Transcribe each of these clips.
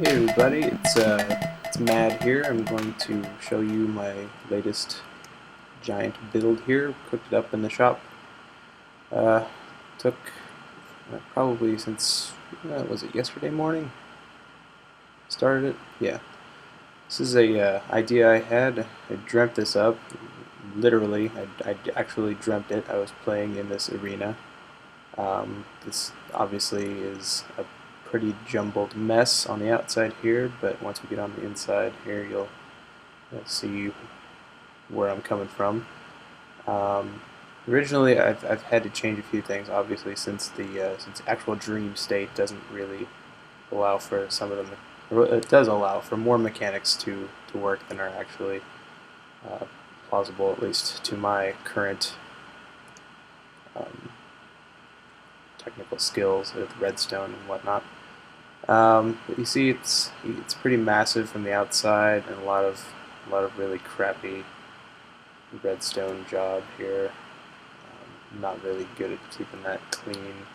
Hey everybody, it's Mad here. I'm going to show you my latest giant build here. Cooked it up in the shop. Took probably since was it yesterday morning? Started it? Yeah. This is a idea I had. I dreamt this up. Literally, I actually dreamt it. I was playing in this arena. This obviously is a pretty jumbled mess on the outside here, but once we get on the inside here, you'll see where I'm coming from. Originally, I've had to change a few things, obviously, since the actual dream state doesn't really allow for some of them. It does allow for more mechanics to work than are actually plausible, at least to my current um, technical skills with redstone and whatnot. But you see, it's pretty massive from the outside, and a lot of really crappy redstone job here. Not really good at keeping that clean,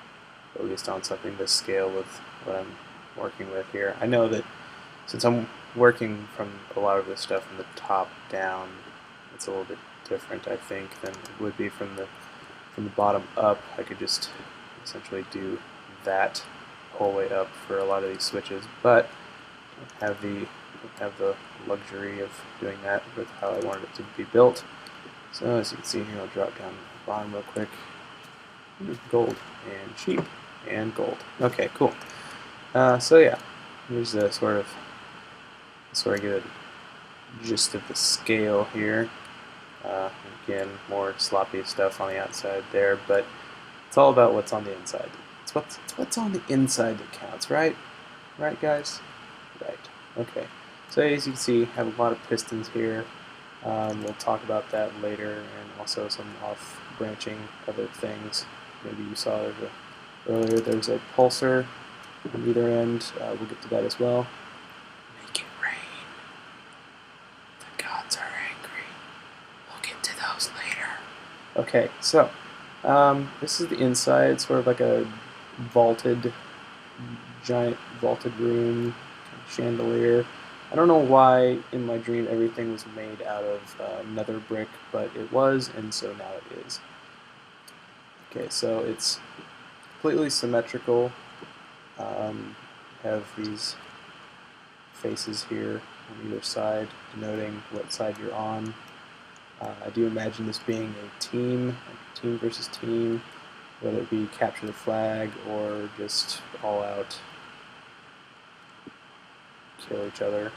at least on something this scale with what I'm working with here. I know that since I'm working from a lot of this stuff from the top down, it's a little bit different, I think, than it would be from the bottom up. I could just essentially do that whole way up for a lot of these switches, but I don't have the luxury of doing that with how I wanted it to be built. So as you can see here, I'll drop down to the bottom real quick. Gold and sheep and gold. Okay, cool. So yeah, here's the sort of get a gist of the scale here. Again, more sloppy stuff on the outside there, but it's all about what's on the inside. It's what's on the inside that counts, right? Right, guys? Right. Okay. So as you can see, I have a lot of pistons here. We'll talk about that later, and also some off-branching other things. Maybe you saw earlier there's a pulsar on either end. We'll get to that as well. Make it rain. The gods are angry. We'll get to those later. Okay, so this is the inside, sort of like a giant vaulted room, chandelier. I don't know why in my dream everything was made out of nether brick, but it was, and so now it is. Okay, so it's completely symmetrical. Have these faces here on either side, denoting what side you're on. I do imagine this being a team versus team, whether it be capture the flag or just all out kill each other.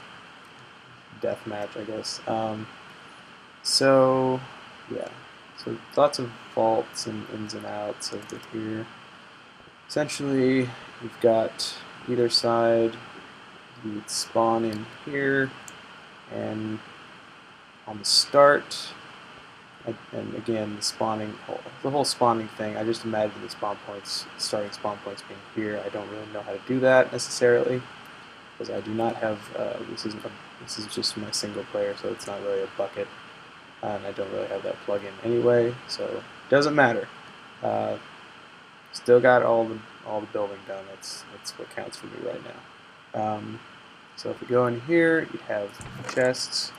Death match, I guess. So yeah, so lots of vaults and ins and outs over here. Essentially, you've got either side. You'd spawn in here, and on the start, and again the whole spawning thing. I just imagine the starting spawn points being here. I don't really know how to do that necessarily, because I do not have. This is just my single player, so it's not really a bucket, and I don't really have that plugin anyway, so it doesn't matter. Still got all the building done. That's what counts for me right now. So if we go in here, you have chests.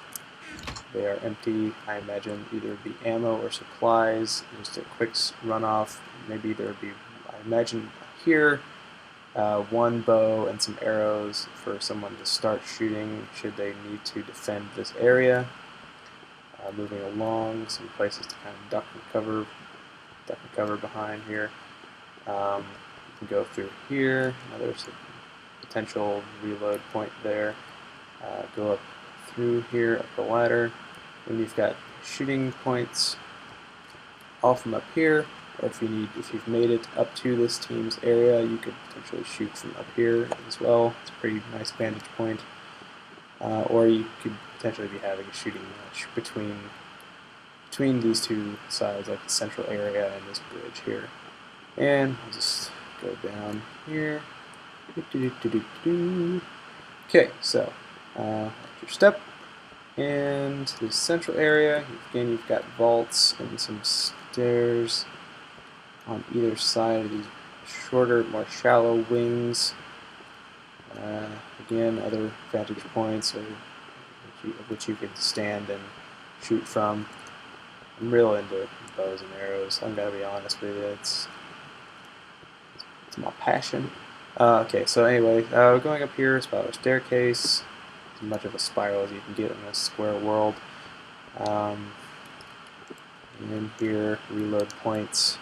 They are empty. I imagine either be ammo or supplies. Just a quick runoff. Maybe there would be. I imagine here. One bow and some arrows for someone to start shooting should they need to defend this area. Moving along, some places to kind of duck and cover behind here. You can go through here. Now there's a potential reload point there. Go up through here, up the ladder. And you've got shooting points all from up here. Or if you've made it up to this team's area, you could potentially shoot from up here as well. It's a pretty nice vantage point. Or you could potentially be having a shooting match between these two sides, like the central area and this bridge here. And I'll just go down here. Okay, so your step. And the central area, again, you've got vaults and some stairs on either side of these shorter, more shallow wings. Again, other vantage points which you can stand and shoot from. I'm real into bows and arrows. I'm gonna be honest with you. It's my passion. Okay, so anyway, going up here is about a staircase. As much of a spiral as you can get in a square world. And then here, reload points.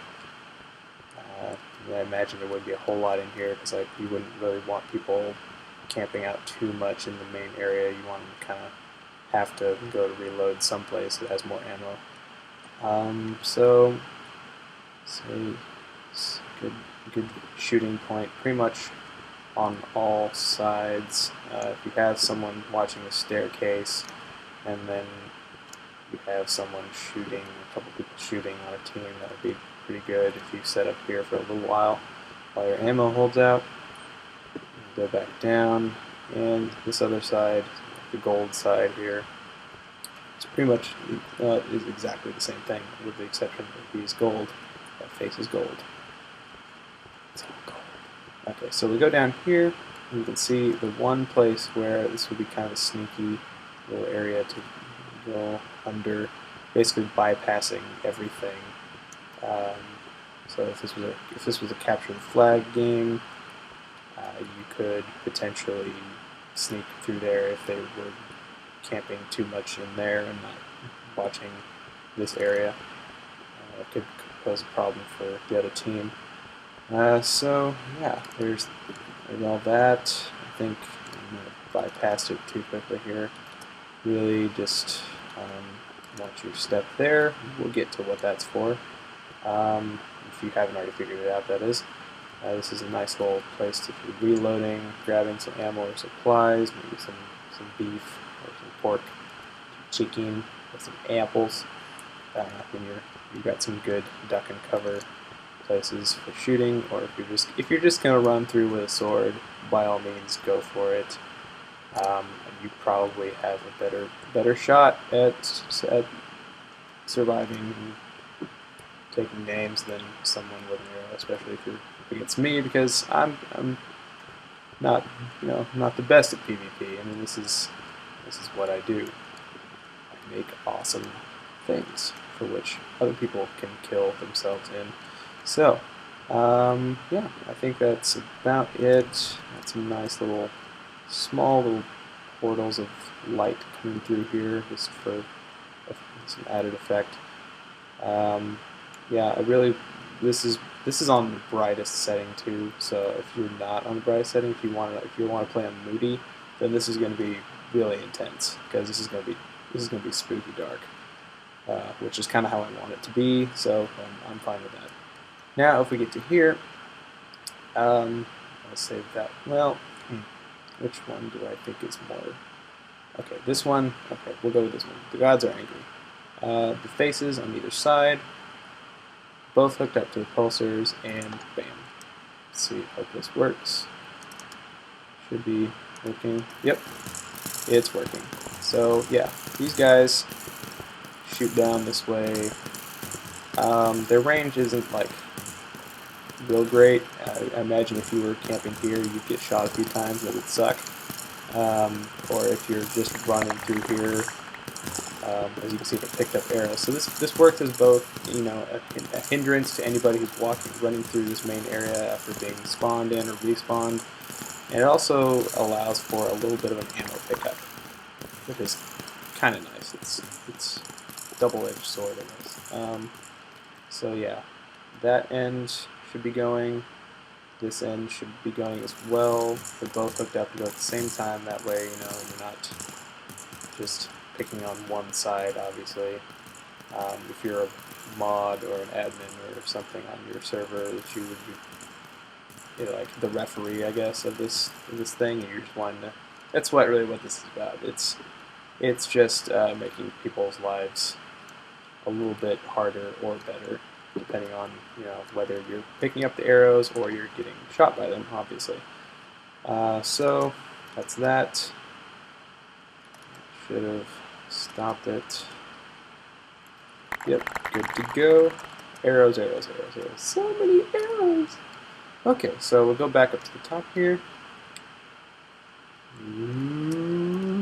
I imagine there would be a whole lot in here because you wouldn't really want people camping out too much in the main area. You want them to kind of have to go to reload someplace that has more ammo. So it's good shooting point pretty much on all sides. If you have someone watching the staircase and then you have someone shooting, a couple people shooting on a team, that would be pretty good if you set up here for a little while your ammo holds out. Go back down, and this other side, the gold side here, it's pretty much is exactly the same thing, with the exception that these gold, that face is gold. It's all gold. Okay, so we go down here, and you can see the one place where this would be kind of a sneaky little area to go under, basically bypassing everything. So if this was a capture the flag game, you could potentially sneak through there if they were camping too much in there and not watching this area. It could pose a problem for the other team. So yeah, there's all that. I think I'm going to bypass it too quickly here. Really just want your step there. We'll get to what that's for. If you haven't already figured it out, that is. This is a nice little place if you're reloading, grabbing some ammo or supplies, maybe some beef or some pork, some chicken, or some apples. When you've got some good duck and cover places for shooting, or if you're just gonna run through with a sword, by all means go for it. You probably have a better shot at surviving and taking names than someone with an arrow, especially if you're against me, because I'm not not the best at PvP. I mean, this is what I do. I make awesome things for which other people can kill themselves in. So yeah, I think that's about it. Got some nice small little portals of light coming through here just for some added effect. Yeah, this is on the brightest setting too. So if you're not on the brightest setting, if you want to play on moody, then this is going to be really intense, because this is going to be spooky dark, which is kind of how I want it to be. So I'm fine with that. Now, if we get to here, I'll save that. Well, which one do I think is more? Okay, this one. Okay, we'll go with this one. The gods are angry. The faces on either side, both hooked up to the pulsars, and bam. Let's see, hope this works. Should be working. Yep, it's working. So yeah, these guys shoot down this way. Their range isn't like real great. I imagine if you were camping here, you'd get shot a few times. That would suck. Or if you're just running through here, as you can see, they picked up arrows. So this works as both, a hindrance to anybody who's running through this main area after being spawned in or respawned, and it also allows for a little bit of an ammo pickup, which is kind of nice. It's double-edged sword in this. So yeah, that end should be going. This end should be going as well. They're both hooked up to go at the same time. That way, you're not just picking on one side, obviously. If you're a mod or an admin or something on your server, that you would be, like the referee, I guess, of this thing, and you're just wanting to. That's really what this is about. It's just making people's lives a little bit harder or better, depending on whether you're picking up the arrows or you're getting shot by them, obviously. So that's that. Should have stopped it. Yep, good to go. Arrows, arrows, arrows, arrows. So many arrows! Okay, so we'll go back up to the top here.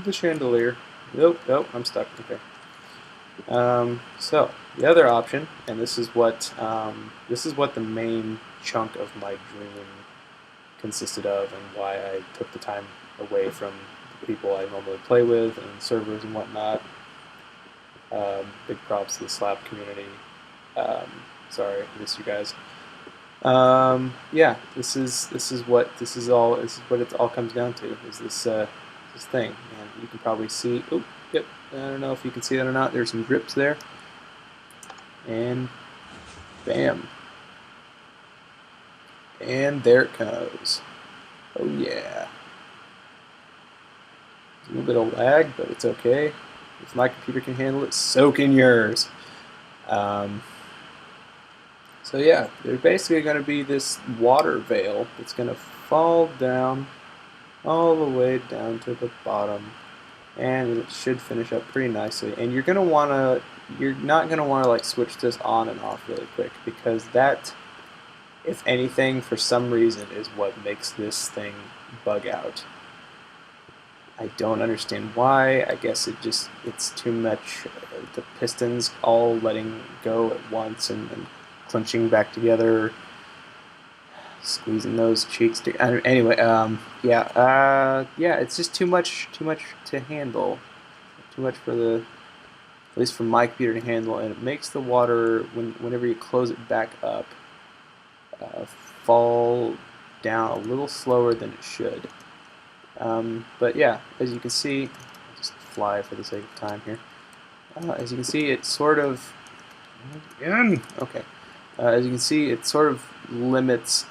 The chandelier. Nope, nope, I'm stuck. Okay. So the other option, and this is what the main chunk of my dream consisted of, and why I took the time away from the people I normally play with and servers and whatnot. Big props to the slap community. Um, Sorry, I miss you guys. Yeah, this is what it all comes down to. Is this thing, and you can probably see. Oh, yep. I don't know if you can see that or not. There's some drips there, and bam, and there it goes. Oh yeah, a little bit of lag, but it's okay. If my computer can handle it, so can yours. Um, so yeah, there's basically going to be this water veil that's going to fall down all the way down to the bottom, and it should finish up pretty nicely. And you're not gonna want to like switch this on and off really quick, because that, if anything, for some reason, is what makes this thing bug out. I don't understand why. I guess it's too much. The pistons all letting go at once and clenching back together, squeezing those cheeks together. Anyway, yeah, it's just too much to handle, too much for the, at least for my computer to handle, and it makes the water whenever you close it back up, fall down a little slower than it should. But yeah, as you can see, I'll just fly for the sake of time here. As you can see, it sort of, again, okay. As you can see, it sort of limits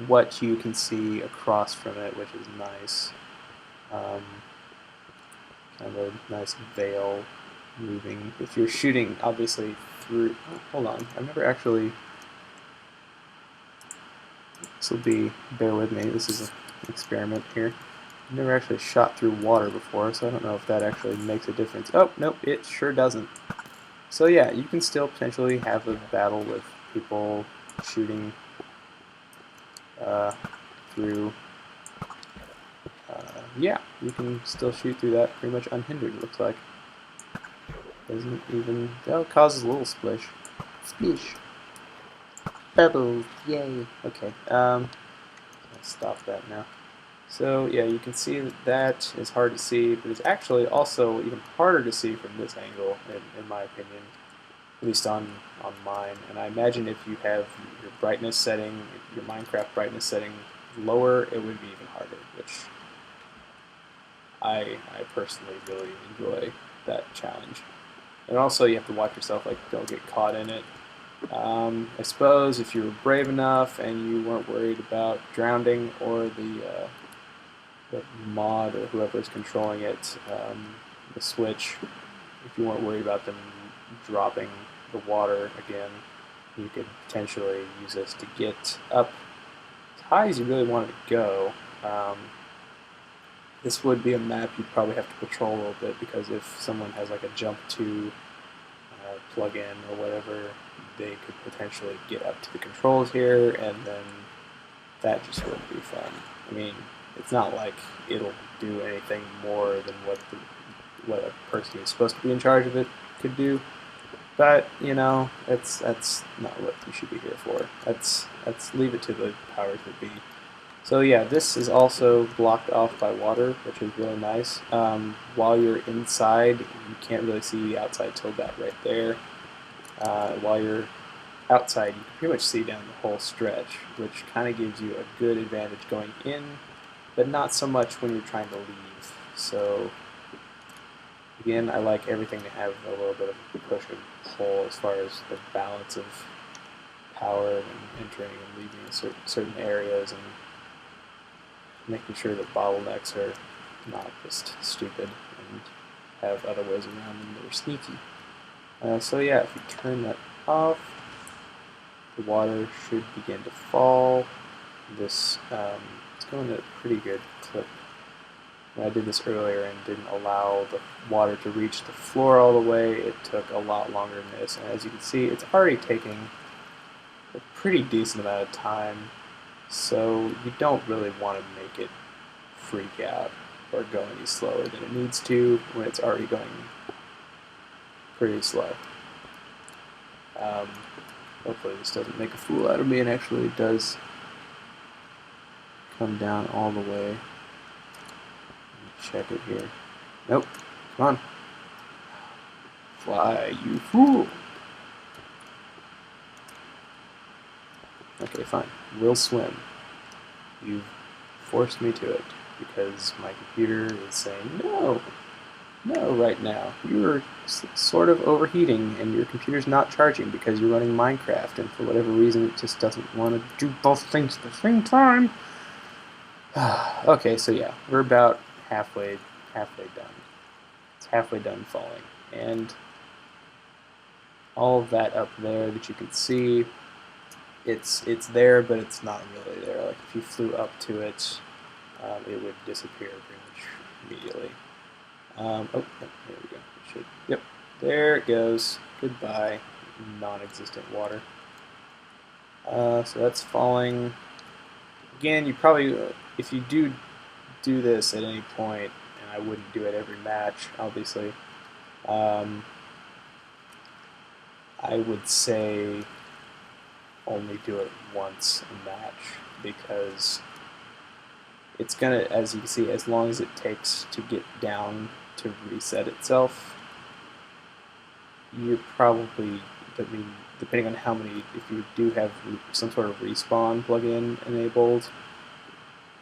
what you can see across from it, which is nice. Um, Kind of a nice veil moving. If you're shooting, obviously, through... Oh, hold on. I've never actually... This will be... Bear with me. This is an experiment here. I've never actually shot through water before, so I don't know if that actually makes a difference. Oh, nope, it sure doesn't. So yeah, you can still potentially have a battle with people shooting through... yeah, you can still shoot through that pretty much unhindered, it looks like. Doesn't even... Oh, it causes a little splish. Splish. Bubbles, yay. Okay, I'll stop that now. So yeah, you can see that that is hard to see, but it's actually also even harder to see from this angle, in my opinion, at least on mine. And I imagine if you have your brightness setting, your Minecraft brightness setting lower, it would be even harder, which I personally really enjoy that challenge. And also you have to watch yourself, like, don't get caught in it. I suppose if you were brave enough and you weren't worried about drowning, or the mod or whoever is controlling it, the switch, if you weren't worried about them dropping the water again, you could potentially use this to get up as high as you really wanted to go. This would be a map you'd probably have to patrol a little bit, because if someone has like a jump to plug-in or whatever, they could potentially get up to the controls here, and then that just wouldn't be fun. I mean, it's not like it'll do anything more than what a person who's supposed to be in charge of it could do. But you know, that's not what you should be here for. That's leave it to the powers that be. So yeah, this is also blocked off by water, which is really nice. While you're inside, you can't really see the outside Tobat right there. While you're outside, you can pretty much see down the whole stretch, which kind of gives you a good advantage going in, but not so much when you're trying to leave. So again, I like everything to have a little bit of push and pull as far as the balance of power and entering and leaving certain areas, and making sure that bottlenecks are not just stupid and have other ways around them that are sneaky. So yeah, if you turn that off, the water should begin to fall. This it's going at a pretty good clip. When I did this earlier and didn't allow the water to reach the floor all the way, it took a lot longer than this. And as you can see, it's already taking a pretty decent amount of time, so you don't really want to make it freak out. or go any slower than it needs to when it's already going pretty slow. Hopefully this doesn't make a fool out of me and actually does come down all the way. Check it here. Nope. Come on. Fly, you fool! Okay, fine. We'll swim. You've forced me to it because my computer is saying no. No, right now. You're sort of overheating and your computer's not charging because you're running Minecraft and for whatever reason it just doesn't want to do both things at the same time. Okay, so yeah, we're about halfway done. It's halfway done falling. And all of that up there that you can see, it's there, but it's not really there. Like if you flew up to it, it would disappear pretty much immediately. Oh, there we go. Yep, there it goes. Goodbye, non-existent water. So that's falling. Again, you probably, if you do this at any point, and I wouldn't do it every match, obviously, I would say only do it once a match because it's gonna, as you can see, as long as it takes to get down to reset itself, you're probably, I mean, depending on how many, if you do have some sort of respawn plugin enabled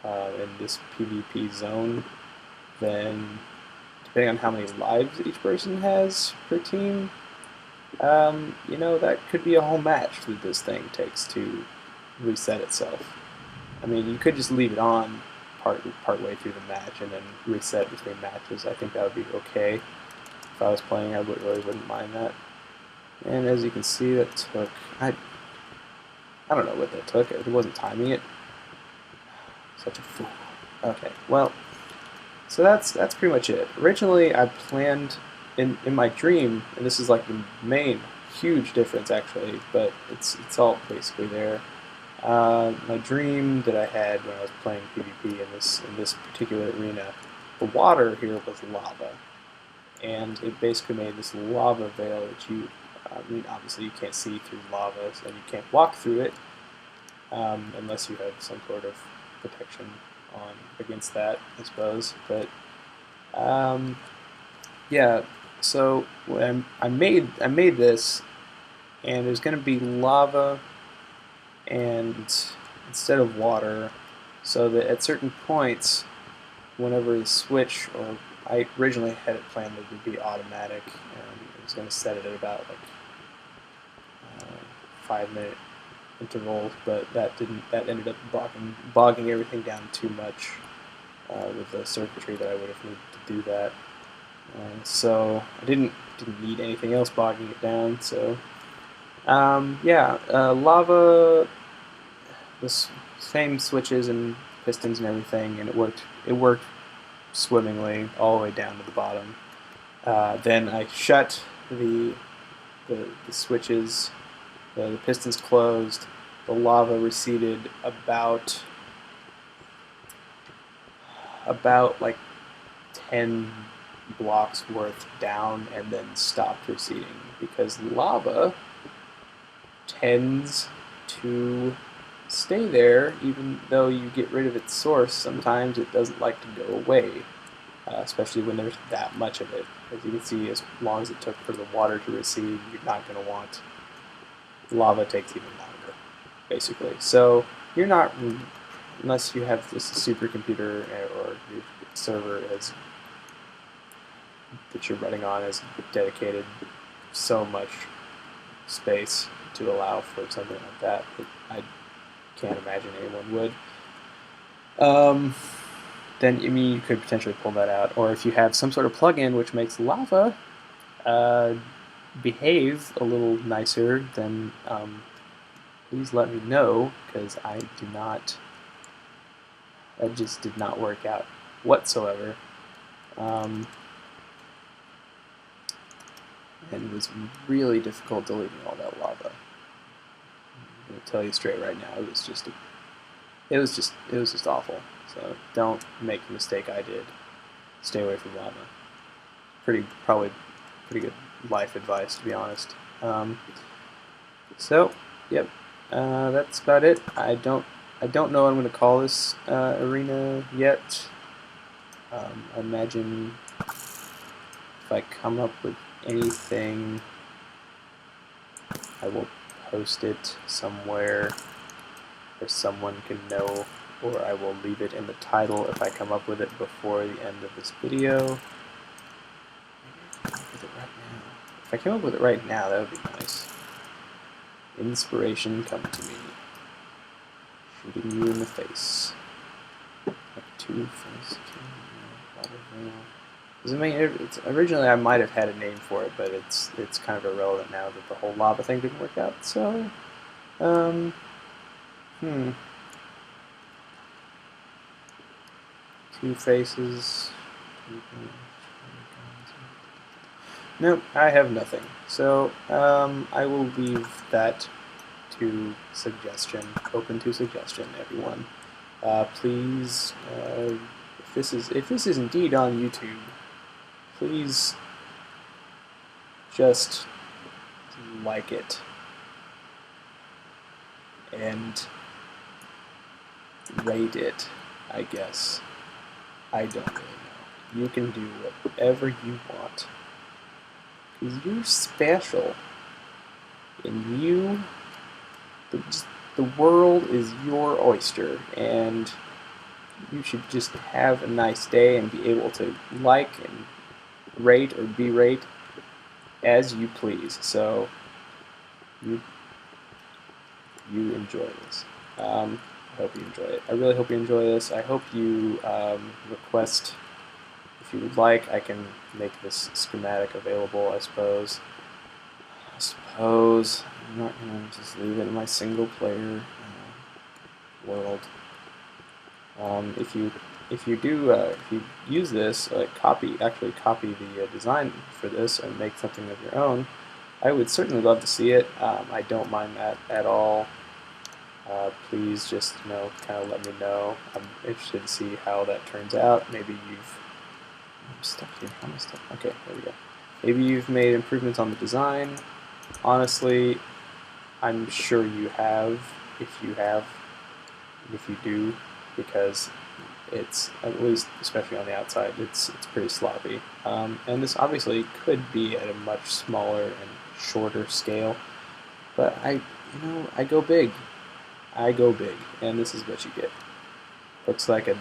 in this PvP zone, then depending on how many lives each person has per team, you know, that could be a whole match that this thing takes to reset itself. I mean, you could just leave it on part way through the match and then reset between matches. I think that would be okay. If I was playing, I really wouldn't mind that. And as you can see, that took, I don't know what that took. It wasn't timing it. Such a fool. Okay, well, so that's pretty much it. Originally, I planned in my dream, and this is like the main huge difference actually, but it's all basically there. My dream that I had when I was playing PvP in this particular arena, the water here was lava, and it basically made this lava veil that you, I mean, obviously you can't see through lava, so you can't walk through it unless you have some sort of protection on against that, I suppose. But yeah, so when I made this, and there's going to be lava and instead of water, so that at certain points, whenever the switch, or I originally had it planned that it would be automatic, and I was going to set it at about like 5-minute intervals, but that ended up bogging everything down too much with the circuitry that I would have needed to do that. So I didn't need anything else bogging it down. So yeah, lava, the same switches and pistons and everything, and it worked swimmingly all the way down to the bottom. Then I shut the switches, the pistons closed, the lava receded about like 10 blocks worth down and then stopped receding because lava tends to stay there even though you get rid of its source. Sometimes it doesn't like to go away, especially when there's that much of it. As you can see, as long as it took for the water to recede, you're not going to want lava. Takes even longer, basically. So you're not, unless you have this supercomputer or your server that you're running on has dedicated so much space to allow for something like that I can't imagine anyone would. Then I mean you could potentially pull that out, or if you have some sort of plugin which makes lava behave a little nicer, then please let me know, because I do not. That just did not work out whatsoever. And it was really difficult deleting all that lava. I'm going to tell you straight right now, it was just awful. So don't make the mistake I did. stay away from lava. Probably pretty good life advice, to be honest. So, yep, that's about it. I don't know what I'm going to call this arena yet. I imagine if I come up with anything, I will post it somewhere where someone can know, or I will leave it in the title if I come up with it before the end of this video. If I came up with it right now, that would be nice. Inspiration come to me, shooting you in the face. Like two-face. Originally I might have had a name for it, but it's kind of irrelevant now that the whole lava thing didn't work out. So, Two faces. Nope, I have nothing. So, I will leave that to suggestion, open to suggestion, everyone. Please, if this is indeed on YouTube, please just like it and rate it, I guess. I don't really know. You can do whatever you want. Because you're special. And the world is your oyster. And you should just have a nice day and be able to like and rate or berate as you please. So, you enjoy this. I hope you enjoy it. I really hope you enjoy this. I hope you request, if you would like, I can make this schematic available, I suppose. I'm not going to just leave it in my single player world. If you use this, actually copy the design for this and make something of your own, I would certainly love to see it. I don't mind that at all. Please just, kind of let me know. I'm interested to see how that turns out. Maybe I'm stuck here. How am I stuck? Okay, there we go. Maybe you've made improvements on the design. Honestly, I'm sure you have, if you do, because it's, at least, especially on the outside, it's pretty sloppy. And this obviously could be at a much smaller and shorter scale, but I go big. And this is what you get. Looks like a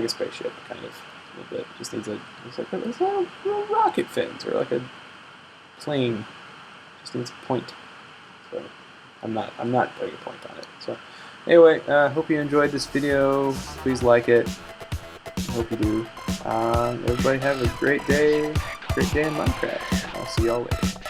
spaceship, kind of, a little bit. Just needs it's like little rocket fins, or like a plane. Just needs a point. So I'm not putting a point on it. So anyway, hope you enjoyed this video. Please like it. I hope you do. Everybody have a great day in Minecraft. I'll see y'all later.